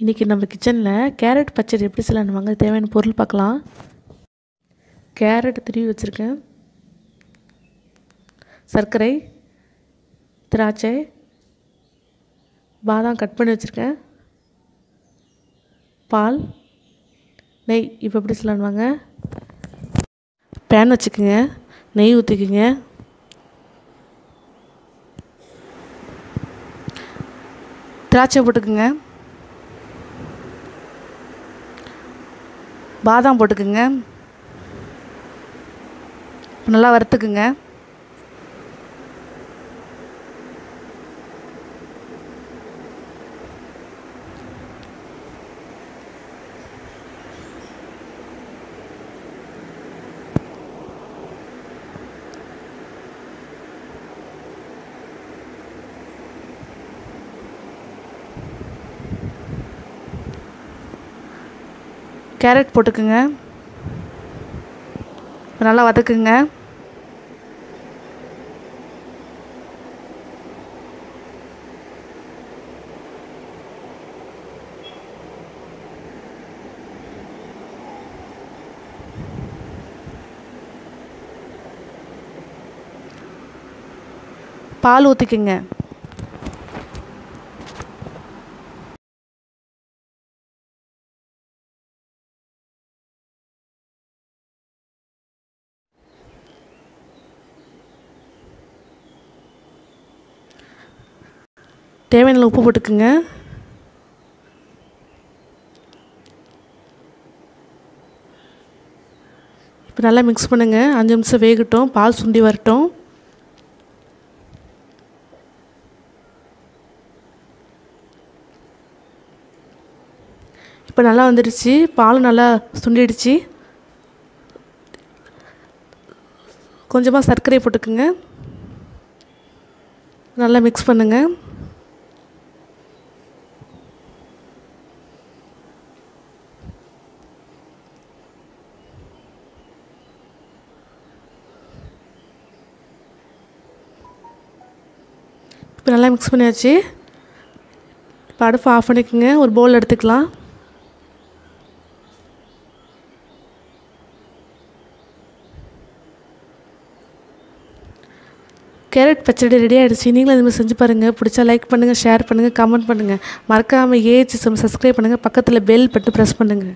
இன்றைக்கி நம்ம கிச்சனில் கேரட் பச்சடி எப்படி செய்யலான்னு வாங்க. தேவையான பொருள் பார்க்கலாம். கேரட் திருவி வச்சுருக்கேன், சர்க்கரை, திராட்சை, பாதாம் கட் பண்ணி வச்சுருக்கேன், பால், நெய். இப்போ எப்படி செய்யலான்னு வாங்க. பேன் வச்சுக்கோங்க, நெய் ஊற்றிக்குங்க, திராட்சை போட்டுக்குங்க, பாதாம் போட்டுக்குங்க, நல்லா வறுத்துக்குங்க. கேரட் போட்டுக்குங்க, நல்லா வதக்குங்க. பால் ஊற்றிக்குங்க. தேவையான உப்பு போட்டுக்குங்க. இப்போ நல்லா மிக்ஸ் பண்ணுங்கள். 5 நிமிஷம் வேகட்டும், பால் சுண்டி வரட்டும். இப்போ நல்லா வந்துடுச்சு, பால் நல்லா சுண்டிடுச்சு. கொஞ்சமாக சர்க்கரை போட்டுக்குங்க, நல்லா மிக்ஸ் பண்ணுங்கள். இப்போ நல்லா மிக்ஸ் பண்ணியாச்சு. இப்போ அடுப்பு ஆஃப் பண்ணிக்கோங்க. ஒரு பவுல் எடுத்துக்கலாம். கேரட் பச்சடி ரெடி ஆகிடுச்சு. நீங்களும் அதுமாதிரி செஞ்சு பாருங்கள். பிடிச்சா லைக் பண்ணுங்கள், ஷேர் பண்ணுங்கள், கமெண்ட் பண்ணுங்கள். மறக்காமல் AHS சப்ஸ்கிரைப் பண்ணுங்கள். பக்கத்தில் பெல் பட்டு ப்ரெஸ் பண்ணுங்கள்.